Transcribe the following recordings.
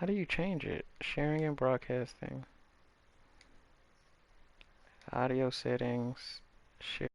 How do you change it? Sharing and broadcasting. Audio settings. Share.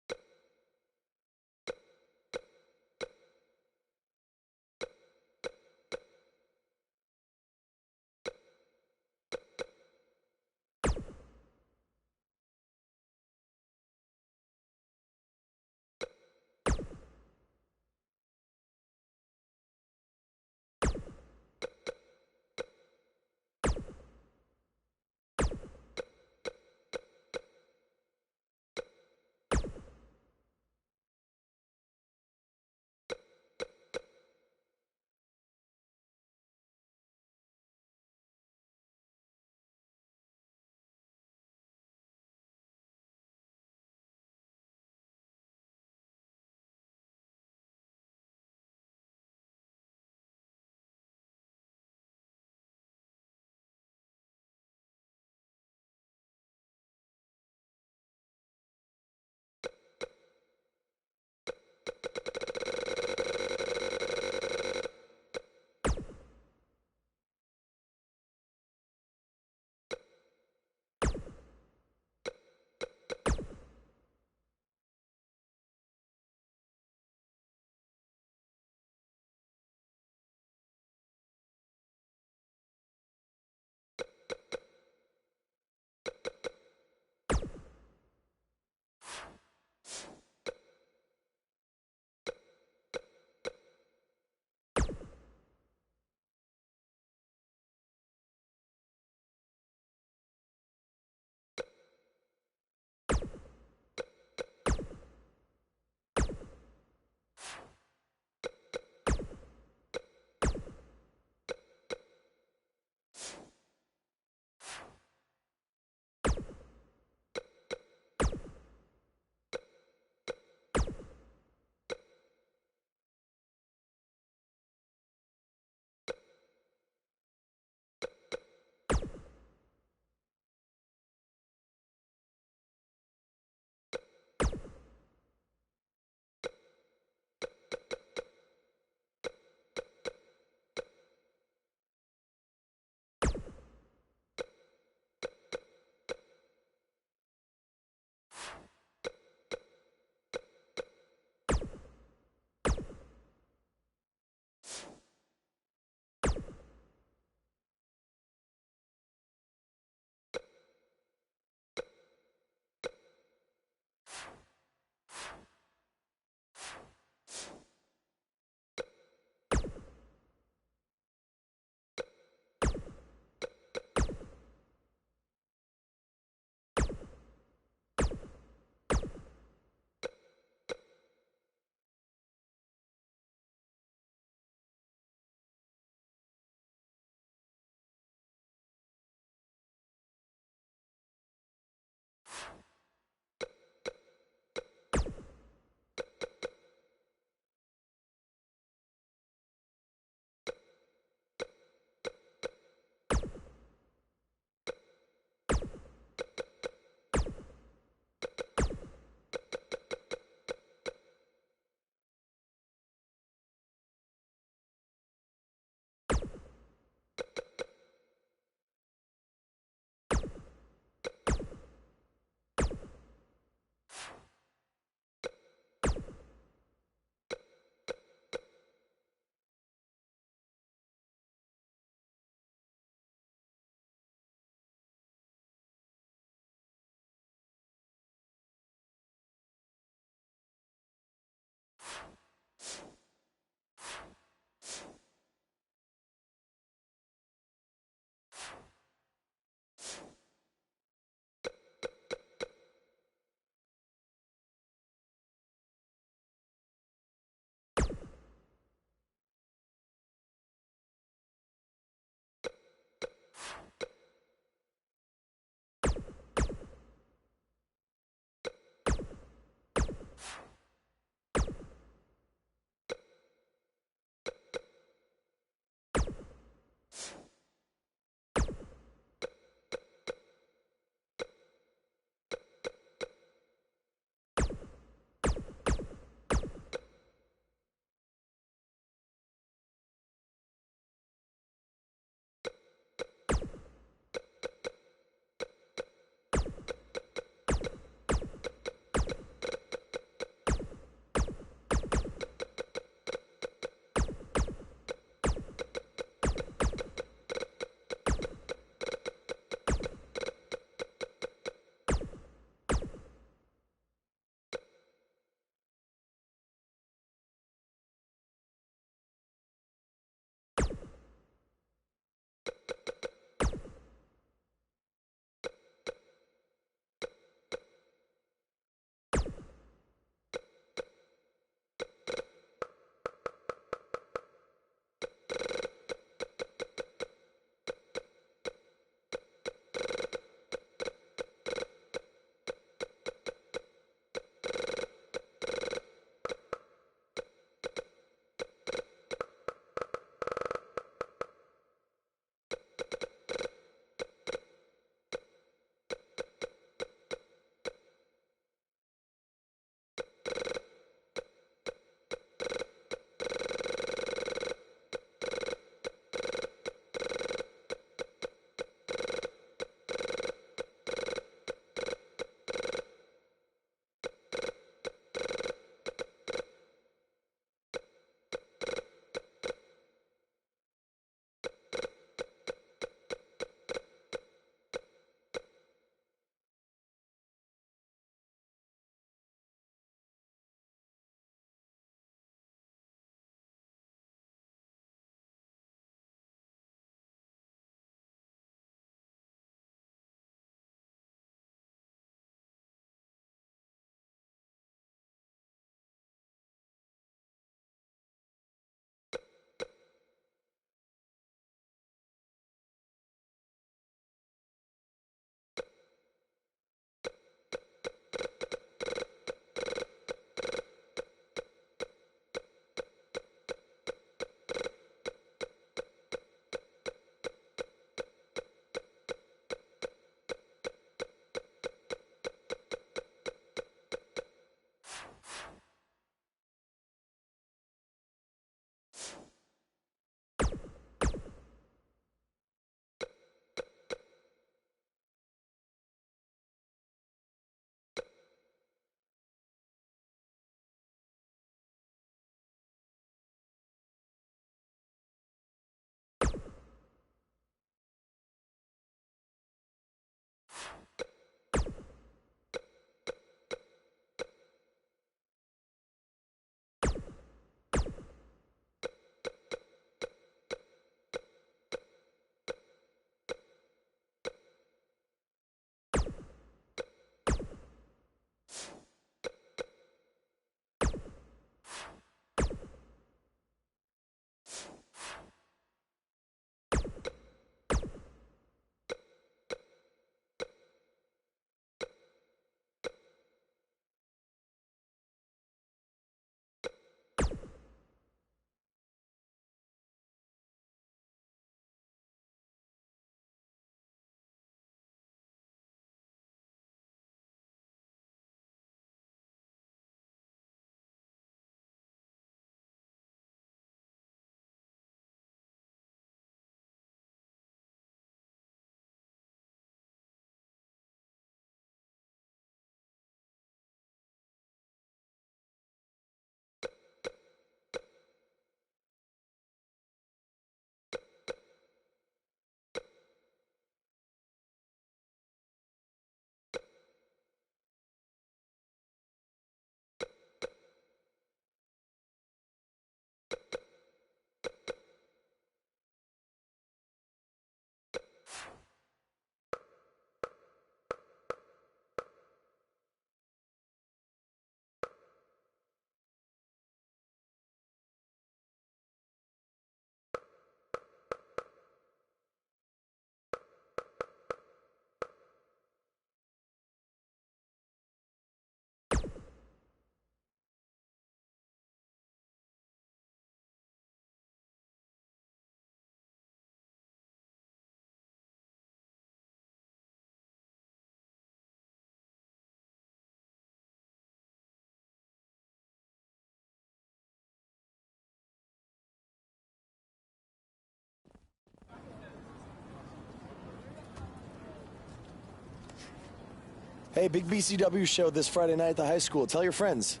Hey, big BCW show this Friday night at the high school. Tell your friends.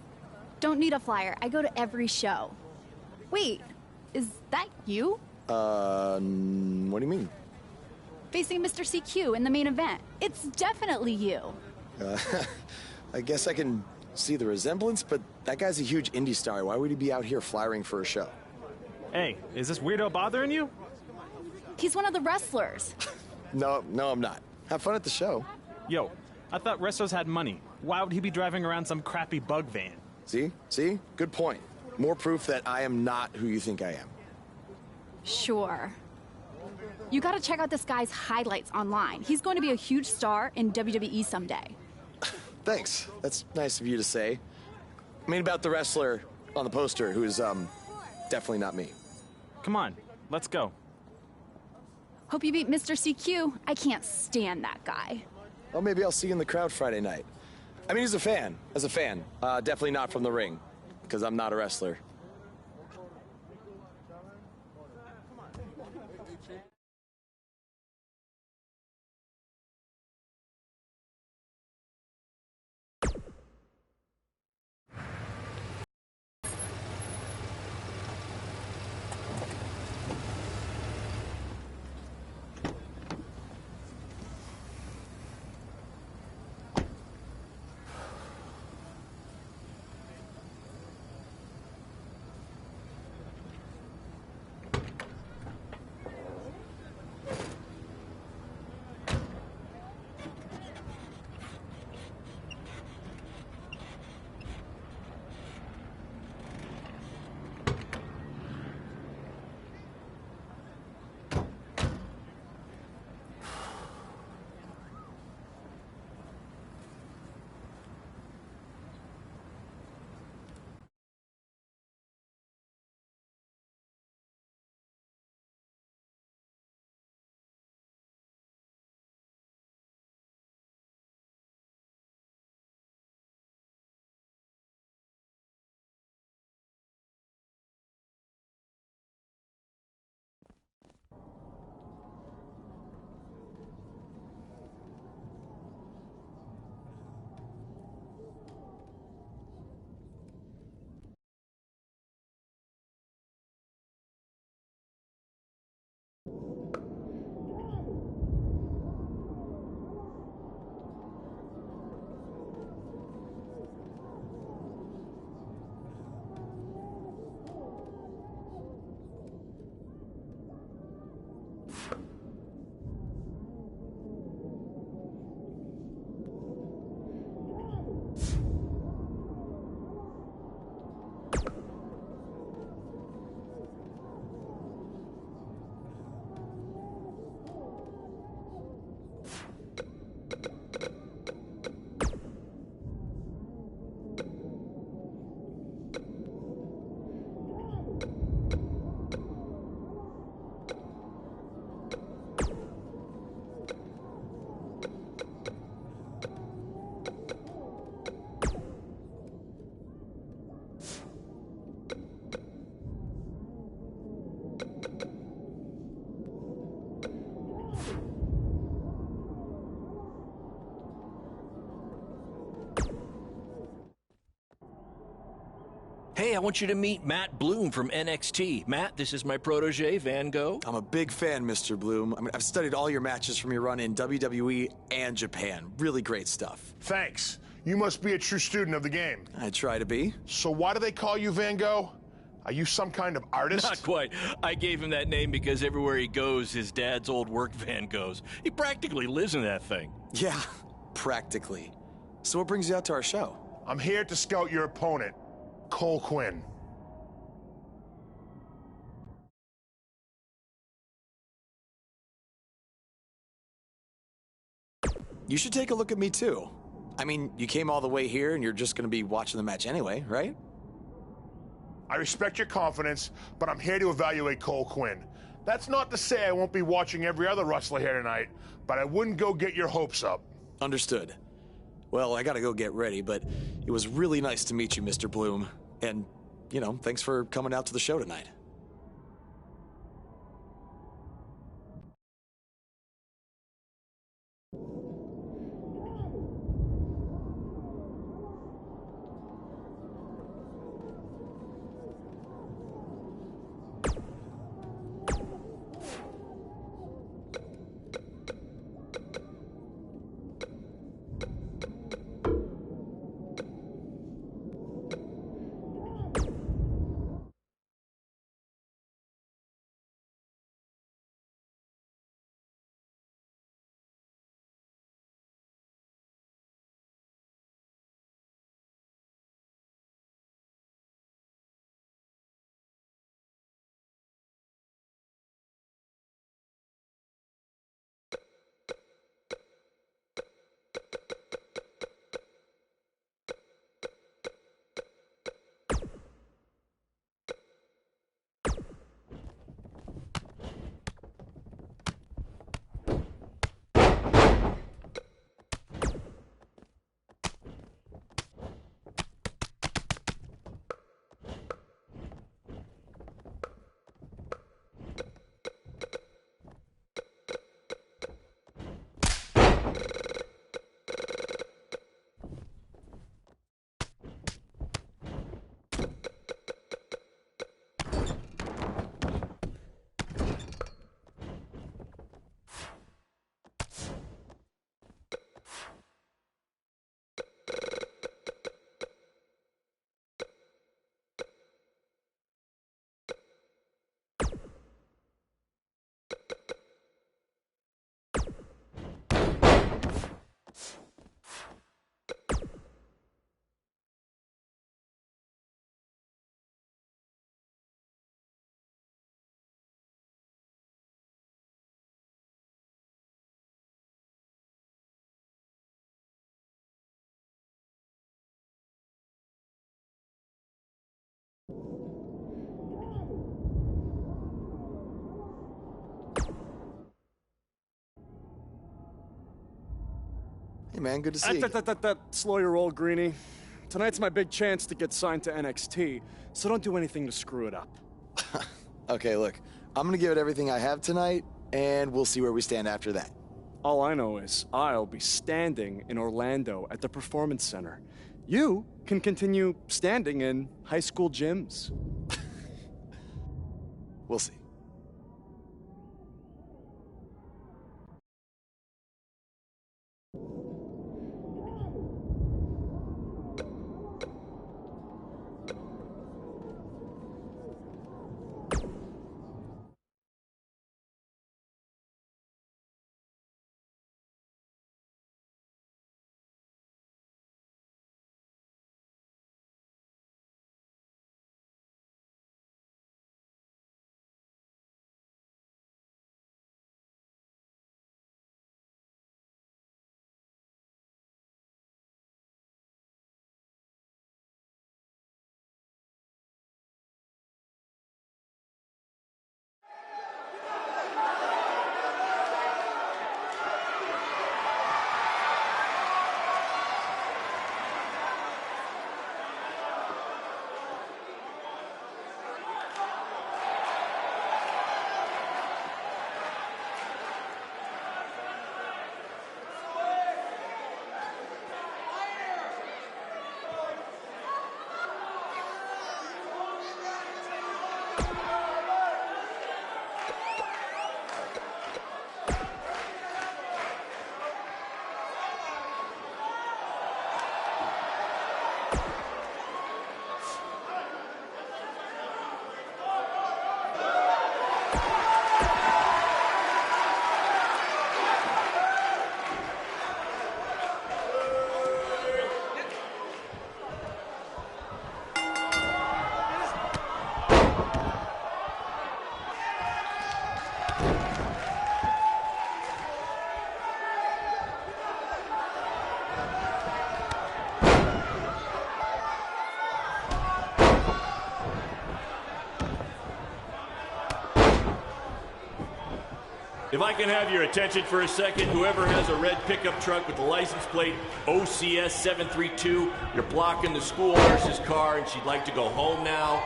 Don't need a flyer. I go to every show. Wait, is that you? What do you mean? Facing Mr. CQ in the main event. It's definitely you. I guess I can see the resemblance, but that guy's a huge indie star. Why would he be out here flyering for a show? Hey, is this weirdo bothering you? He's one of the wrestlers. No, I'm not. Have fun at the show. Yo, I thought wrestlers had money. Why would he be driving around some crappy bug van? See? Good point. More proof that I am not who you think I am. Sure. You gotta check out this guy's highlights online. He's going to be a huge star in WWE someday. Thanks. That's nice of you to say. I mean about the wrestler on the poster who's, definitely not me. Come on, let's go. Hope you beat Mr. CQ. I can't stand that guy. Well, maybe I'll see you in the crowd Friday night. I mean, as a fan. Definitely not from the ring, because I'm not a wrestler. Hey, I want you to meet Matt Bloom from NXT. Matt, this is my protege, Van Gogh. I'm a big fan, Mr. Bloom. I mean, I've studied all your matches from your run in WWE and Japan. Really great stuff. Thanks. You must be a true student of the game. I try to be. So why do they call you Van Gogh? Are you some kind of artist? Not quite. I gave him that name because everywhere he goes, his dad's old work van goes. He practically lives in that thing. Yeah, practically. So what brings you out to our show? I'm here to scout your opponent, Cole Quinn. You should take a look at me, too. I mean, you came all the way here and you're just going to be watching the match anyway, right? I respect your confidence, but I'm here to evaluate Cole Quinn. That's not to say I won't be watching every other wrestler here tonight, but I wouldn't go get your hopes up. Understood. Well, I gotta go get ready, but it was really nice to meet you, Mr. Bloom. And, you know, thanks for coming out to the show tonight. Hey, man, good to see you. Slow your roll, Greenie. Tonight's my big chance to get signed to NXT, so don't do anything to screw it up. Okay, look, I'm gonna give it everything I have tonight, and we'll see where we stand after that. All I know is I'll be standing in Orlando at the Performance Center. You can continue standing in high school gyms. We'll see. If I can have your attention for a second, whoever has a red pickup truck with the license plate OCS 732, you're blocking the school nurse's car and she'd like to go home now.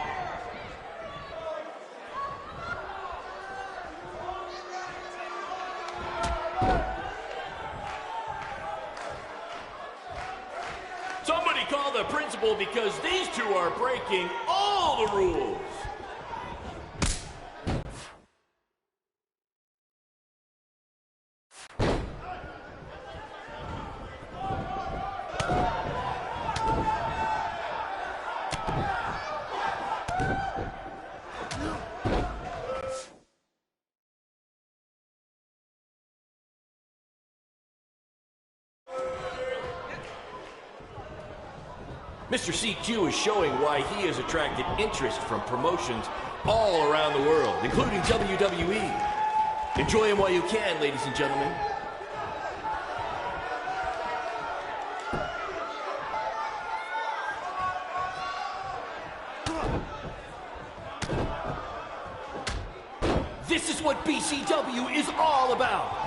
Somebody call the principal because these two are breaking all the rules. Mr. CQ is showing why he has attracted interest from promotions all around the world, including WWE. Enjoy him while you can, ladies and gentlemen. This is what BCW is all about.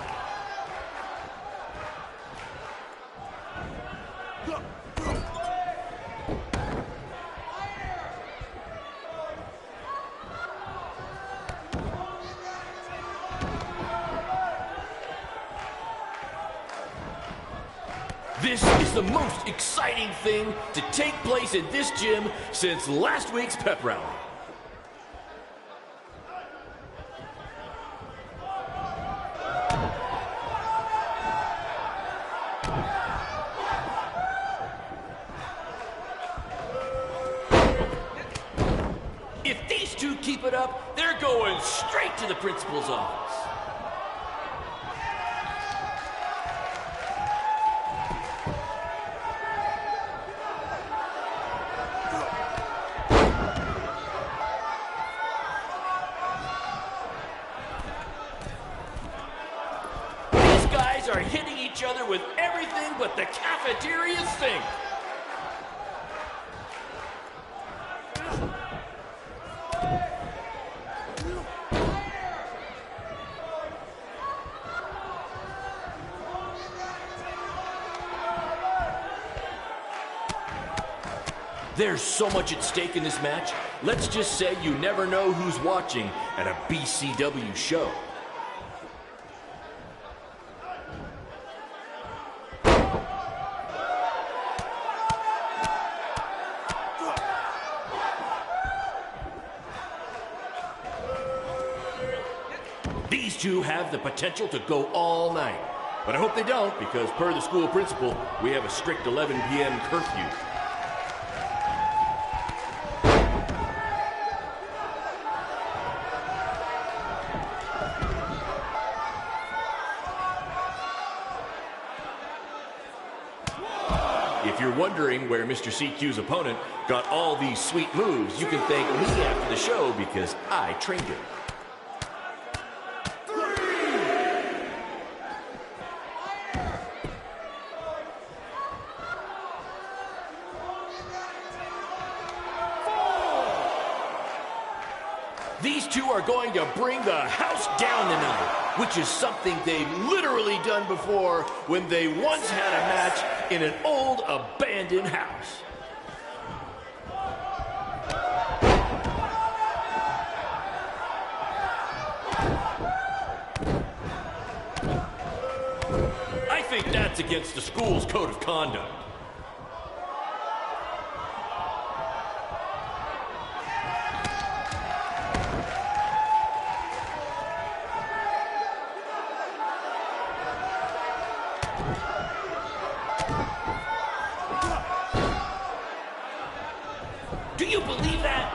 This is the most exciting thing to take place in this gym since last week's pep rally. If these two keep it up, they're going straight to the principal's office. Are hitting each other with everything but the cafeteria sink. There's so much at stake in this match. Let's just say you never know who's watching at a BCW show. These two have the potential to go all night. But I hope they don't, because per the school principal, we have a strict 11 p.m. curfew. If you're wondering where Mr. CQ's opponent got all these sweet moves, you can thank me after the show because I trained him. These two are going to bring the house down tonight, which is something they've literally done before when they once had a match in an old abandoned house. I think that's against the school's code of conduct. Do you believe that?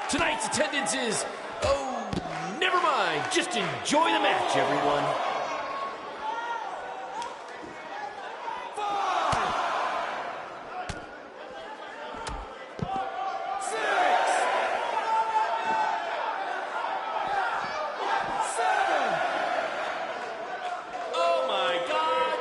Tonight's attendance is, oh, never mind. Just enjoy the match, everyone. Oh my God!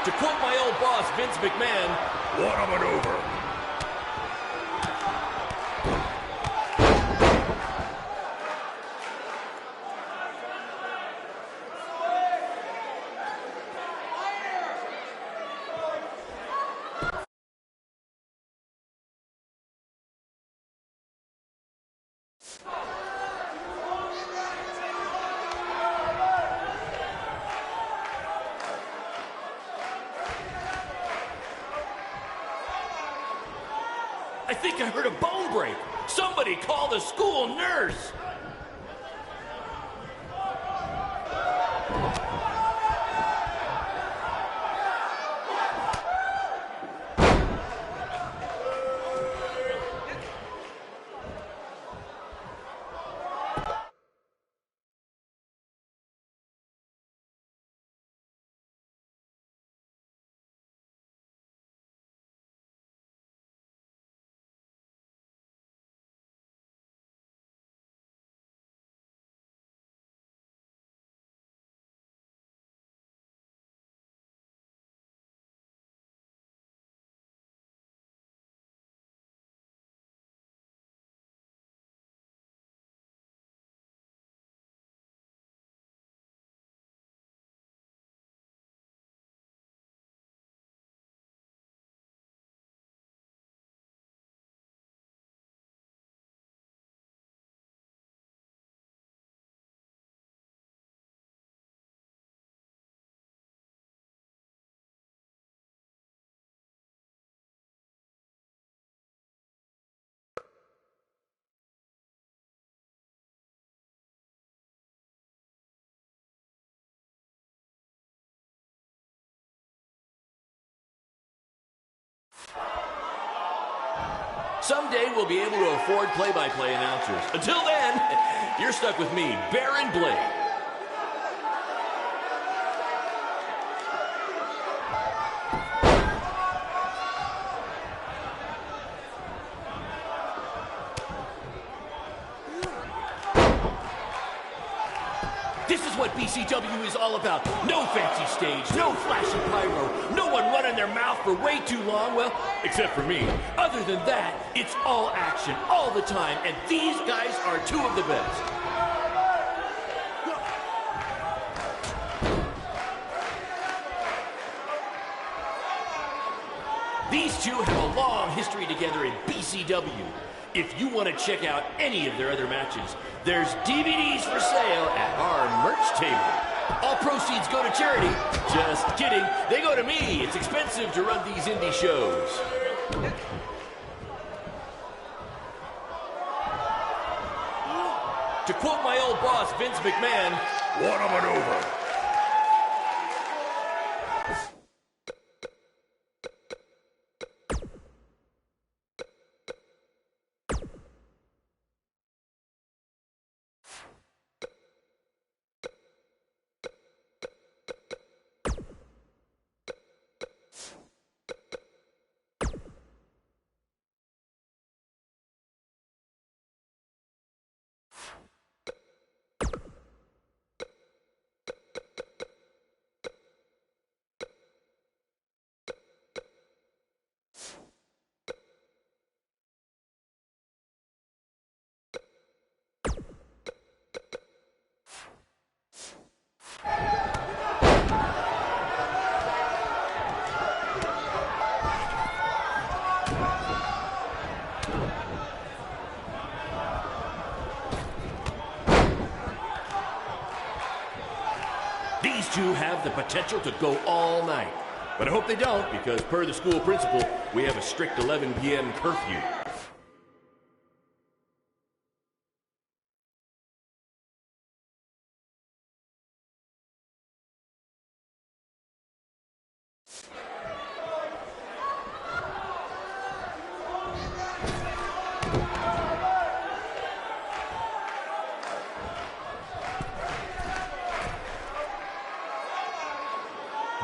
To quote my old boss, Vince McMahon, what a maneuver. I think I heard a bone break. Somebody call the school nurse. Someday we'll be able to afford play-by-play announcers. Until then, you're stuck with me, Baron Blade. This is what BCW is all about. No fancy stage, no flashing pyro, no one running their mouth for way too long, well, except for me. Other than that, it's all action, all the time, and these guys are two of the best. These two have a long history together in BCW. If you want to check out any of their other matches, there's DVDs for sale at our merch table. All proceeds go to charity. Just kidding. They go to me. It's expensive to run these indie shows. To quote my old boss, Vince McMahon, what a maneuver. These two have the potential to go all night. But I hope they don't, because per the school principal, we have a strict 11 p.m. curfew.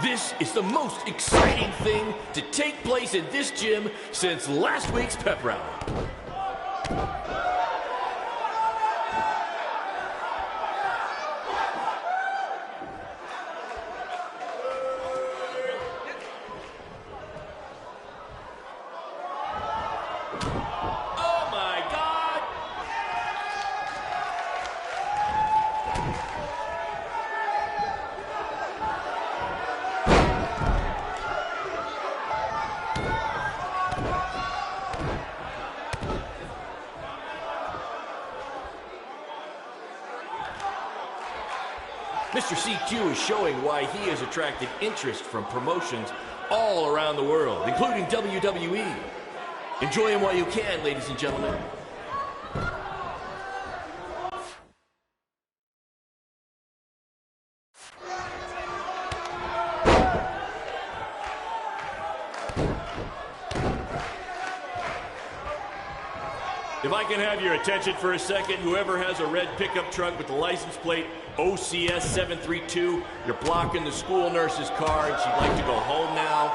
This is the most exciting thing to take place in this gym since last week's pep rally. Oh my God! Mr. CQ is showing why he has attracted interest from promotions all around the world, including WWE. Enjoy him while you can, ladies and gentlemen. If I can have your attention for a second, whoever has a red pickup truck with the license plate OCS 732, you're blocking the school nurse's car and she'd like to go home now.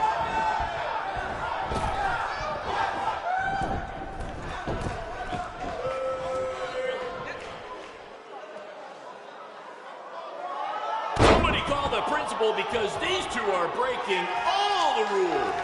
Somebody call the principal because these two are breaking all the rules.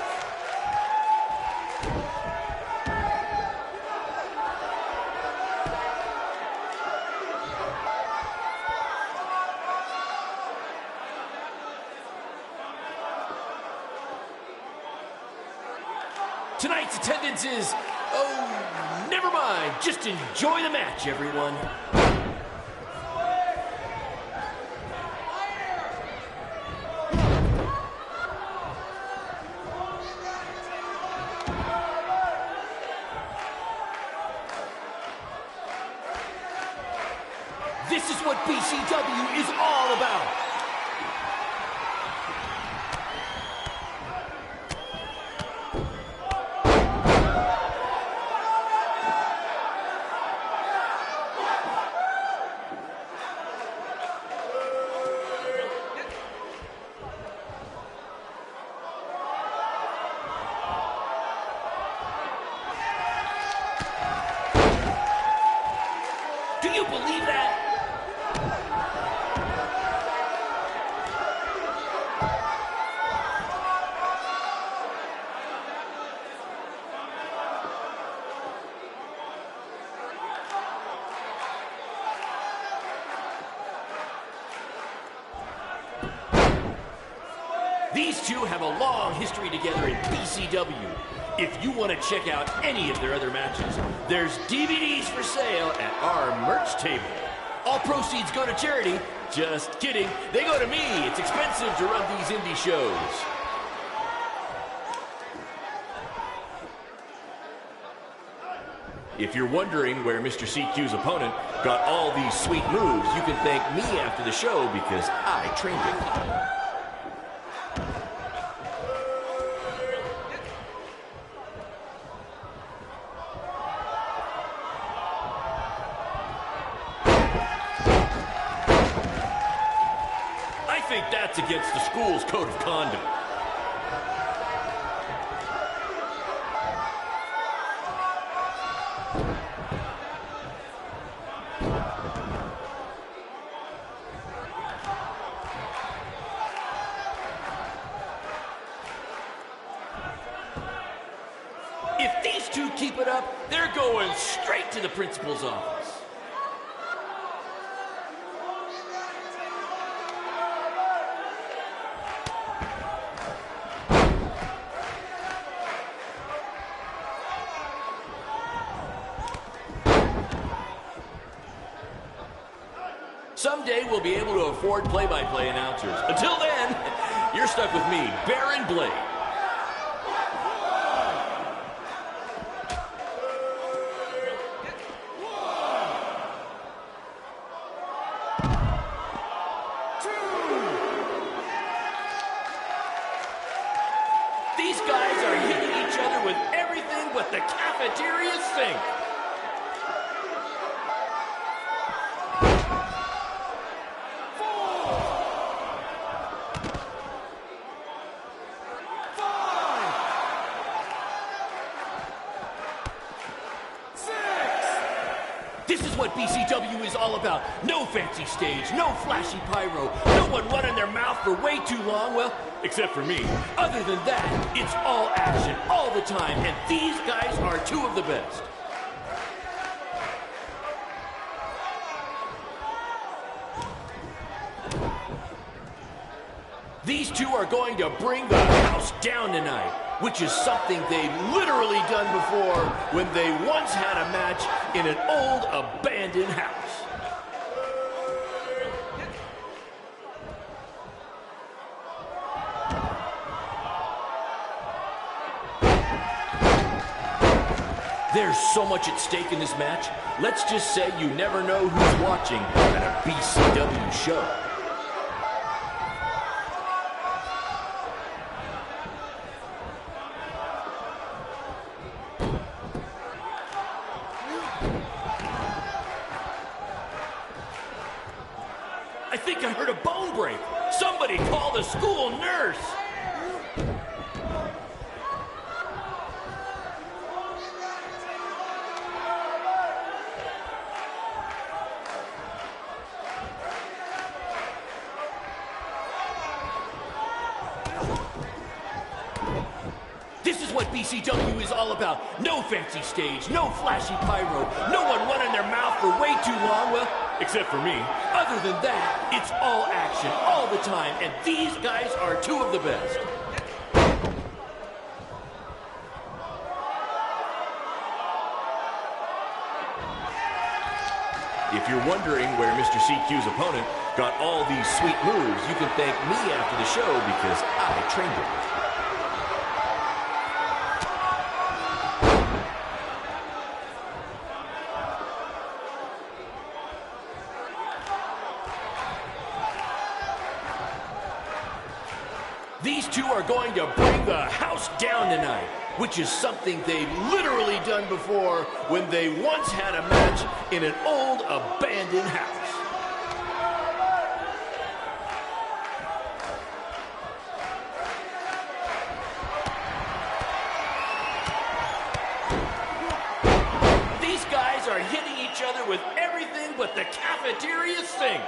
Tonight's attendance is, oh, never mind. Just enjoy the match, everyone. This is what BCW is all about. Do you believe that? These two have a long history together in BCW. If you want to check out any of their other matches, there's DVDs for sale at our merch table. All proceeds go to charity. Just kidding. They go to me. It's expensive to run these indie shows. If you're wondering where Mr. CQ's opponent got all these sweet moves, you can thank me after the show because I trained him. I think that's against the school's code of conduct. If these two keep it up, they're going straight to the principal's office. Someday we'll be able to afford play-by-play announcers. Until then, you're stuck with me, Baron Blade. These guys are hitting each other with everything but the cafeteria sink. This is what BCW is all about. No fancy stage, no flashy pyro, no one running their mouth for way too long, well, except for me. Other than that, it's all action, all the time, and these guys are two of the best. These two are going to bring the house down tonight, which is something they've literally done before when they once had a match in an old abandoned house. There's so much at stake in this match. Let's just say you never know who's watching at a BCW show. I think I heard a bone break. Somebody call the school nurse. This is what BCW is all about. No fancy stage, no flashy pyro, no one running their mouth for way too long, well, except for me. Other than that, it's all action, all the time, and these guys are two of the best. If you're wondering where Mr. CQ's opponent got all these sweet moves, you can thank me after the show because I trained him. These two are going to bring the house down tonight, which is something they've literally done before when they once had a match in an old abandoned house. These guys are hitting each other with everything but the cafeteria sink.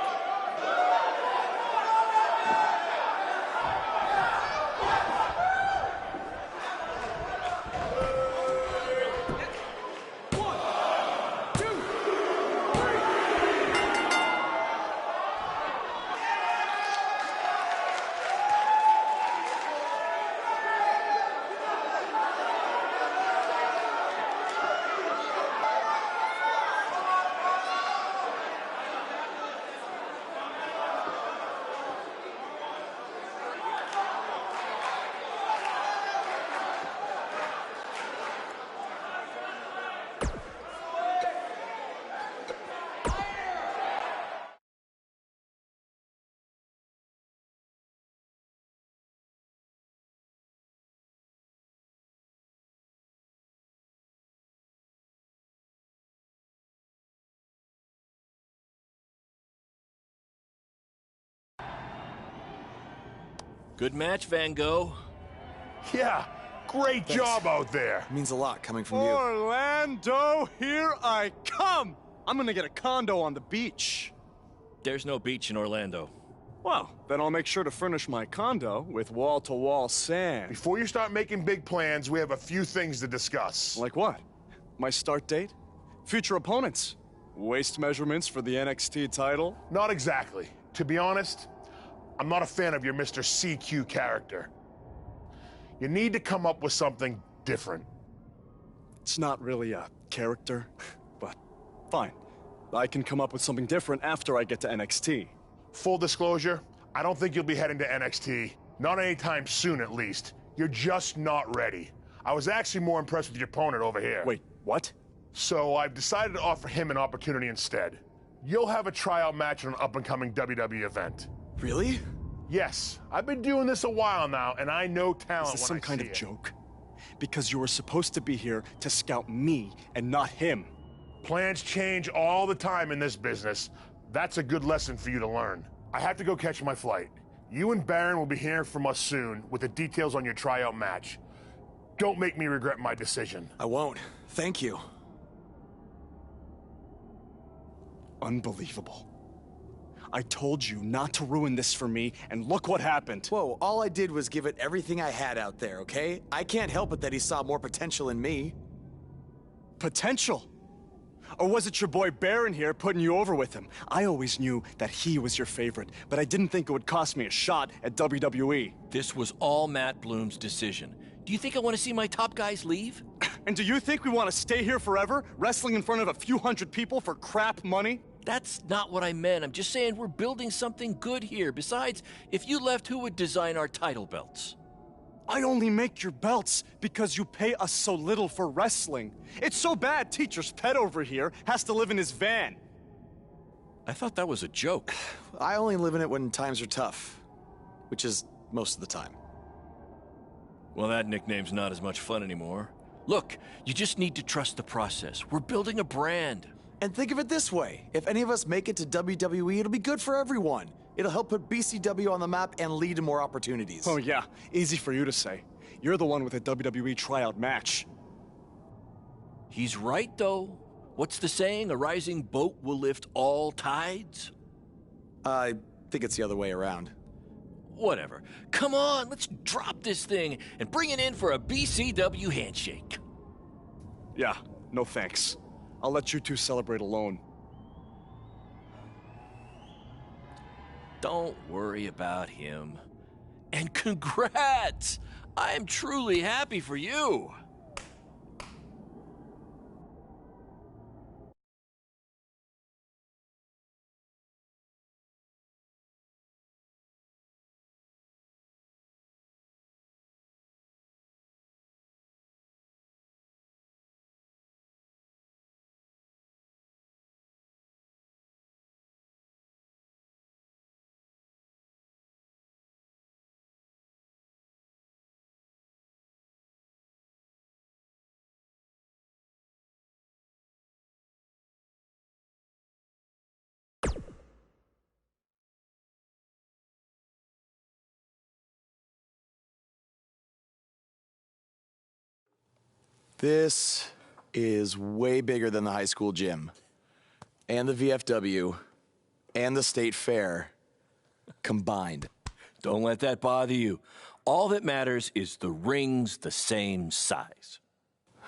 Good match, Van Gogh. Yeah, great job out there. It means a lot coming from you. Orlando, here I come! I'm gonna get a condo on the beach. There's no beach in Orlando. Well, then I'll make sure to furnish my condo with wall-to-wall sand. Before you start making big plans, we have a few things to discuss. Like what? My start date? Future opponents? Waist measurements for the NXT title? Not exactly. To be honest, I'm not a fan of your Mr. CQ character. You need to come up with something different. It's not really a character, but fine. I can come up with something different after I get to NXT. Full disclosure, I don't think you'll be heading to NXT. Not anytime soon, at least. You're just not ready. I was actually more impressed with your opponent over here. Wait, what? So I've decided to offer him an opportunity instead. You'll have a tryout match at an up-and-coming WWE event. Really? Yes, I've been doing this a while now, and I know talent Is this when some I kind see of it. joke? Because you were supposed to be here to scout me and not him. Plans change all the time in this business. That's a good lesson for you to learn. I have to go catch my flight. You and Baron will be hearing from us soon with the details on your tryout match. Don't make me regret my decision. I won't. Thank you. Unbelievable. I told you not to ruin this for me, and look what happened. Whoa, all I did was give it everything I had out there, okay? I can't help it that he saw more potential in me. Potential? Or was it your boy Baron here putting you over with him? I always knew that he was your favorite, but I didn't think it would cost me a shot at WWE. This was all Matt Bloom's decision. Do you think I want to see my top guys leave? And do you think we want to stay here forever, wrestling in front of a few hundred people for crap money? That's not what I meant. I'm just saying we're building something good here. Besides, if you left, who would design our title belts? I only make your belts because you pay us so little for wrestling. It's so bad Teacher's pet over here has to live in his van. I thought that was a joke. I only live in it when times are tough, which is most of the time. Well, that nickname's not as much fun anymore. Look, you just need to trust the process. We're building a brand. And think of it this way. If any of us make it to WWE, it'll be good for everyone. It'll help put BCW on the map and lead to more opportunities. Oh yeah, easy for you to say. You're the one with a WWE tryout match. He's right, though. What's the saying? A rising boat will lift all tides? I think it's the other way around. Whatever. Come on, let's drop this thing and bring it in for a BCW handshake. Yeah, no thanks. I'll let you two celebrate alone. Don't worry about him. And congrats! I am truly happy for you. This is way bigger than the high school gym, and the VFW, and the state fair combined. Don't let that bother you. All that matters is the ring's the same size.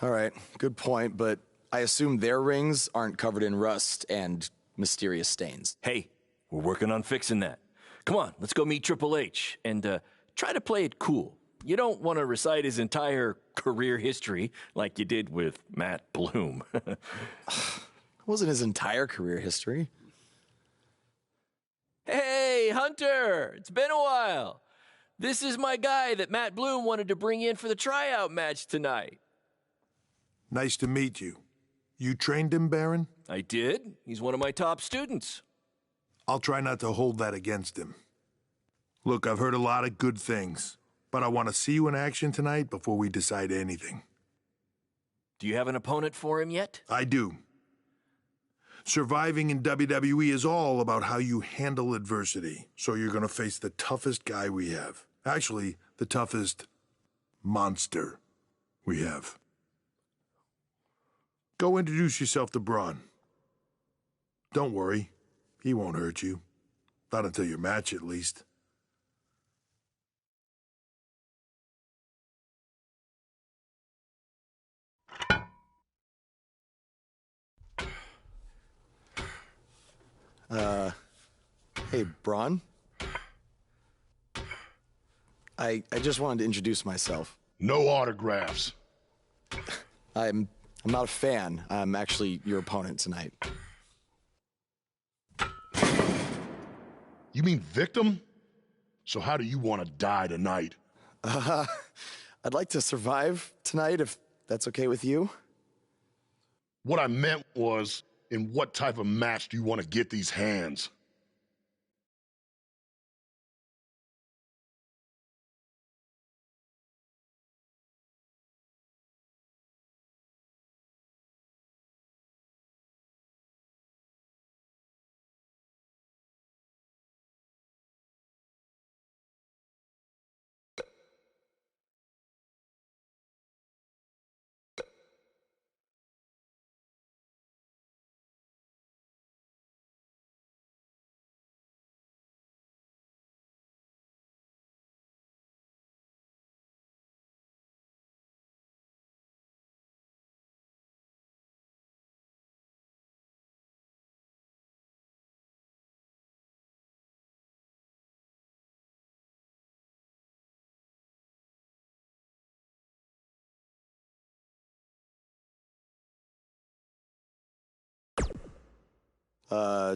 All right, good point, but I assume their rings aren't covered in rust and mysterious stains. Hey, we're working on fixing that. Come on, let's go meet Triple H and try to play it cool. You don't want to recite his entire career history like you did with Matt Bloom. It wasn't his entire career history. Hey, Hunter! It's been a while. This is my guy that Matt Bloom wanted to bring in for the tryout match tonight. Nice to meet you. You trained him, Baron? I did. He's one of my top students. I'll try not to hold that against him. Look, I've heard a lot of good things, but I want to see you in action tonight before we decide anything. Do you have an opponent for him yet? I do. Surviving in WWE is all about how you handle adversity, so you're going to face the toughest guy we have. Actually, the toughest monster we have. Go introduce yourself to Braun. Don't worry, he won't hurt you. Not until your match, at least. Hey, Braun? I just wanted to introduce myself. No autographs. I'm not a fan. I'm actually your opponent tonight. You mean victim? So how do you want to die tonight? I'd like to survive tonight, if that's okay with you. What I meant was, in what type of match do you want to get these hands?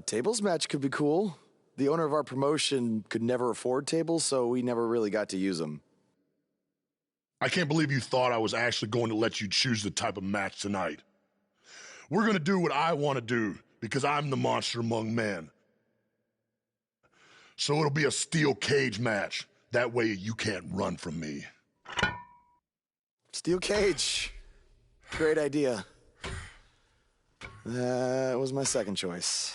Tables match could be cool. The owner of our promotion could never afford tables, so we never really got to use them. I can't believe you thought I was actually going to let you choose the type of match tonight. We're going to do what I want to do, because I'm the monster among men. So it'll be a steel cage match. That way you can't run from me. Steel cage. Great idea. That was my second choice.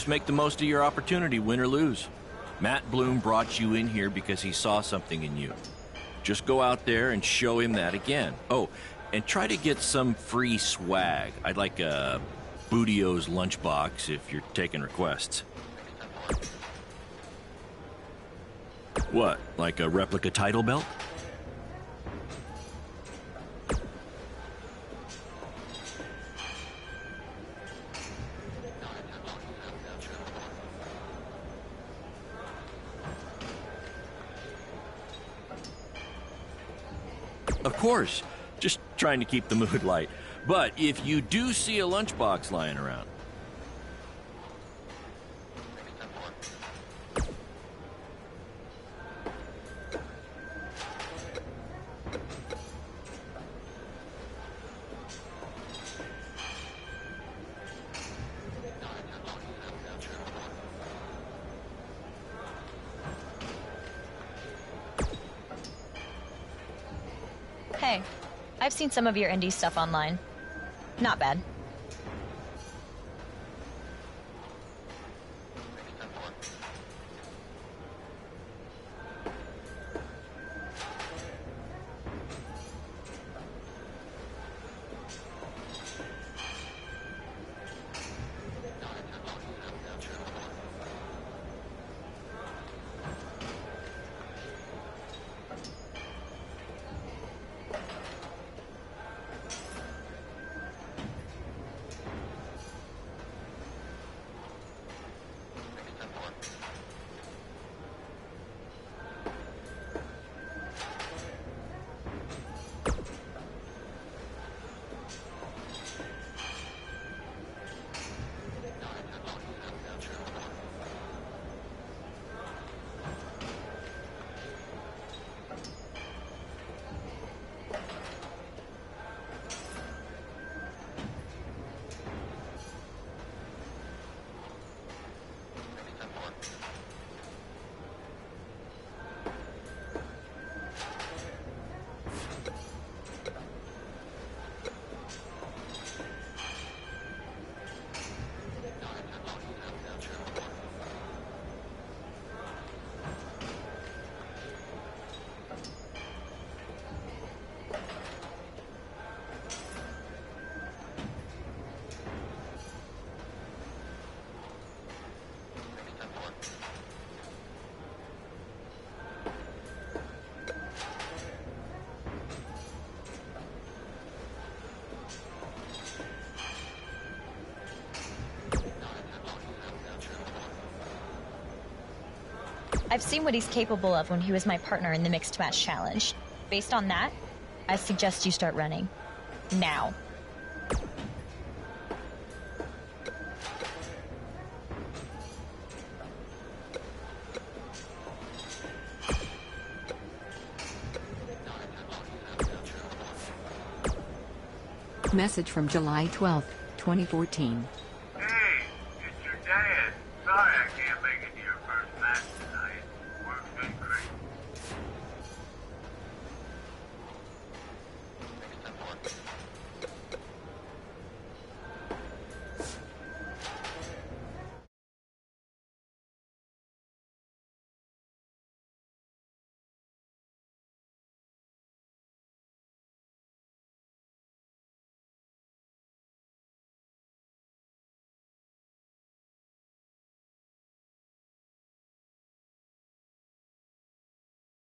Just make the most of your opportunity, win or lose. Matt Bloom brought you in here because he saw something in you. Just go out there and show him that again. Oh, and try to get some free swag. I'd like a Bootio's lunchbox if you're taking requests. What, like a replica title belt? Of course, just trying to keep the mood light. But if you do see a lunchbox lying around, Hey, I've seen some of your indie stuff online. Not bad. I've seen what he's capable of when he was my partner in the Mixed Match Challenge. Based on that, I suggest you start running. Now. Message from July 12, 2014. Hey, it's your dad. Sorry I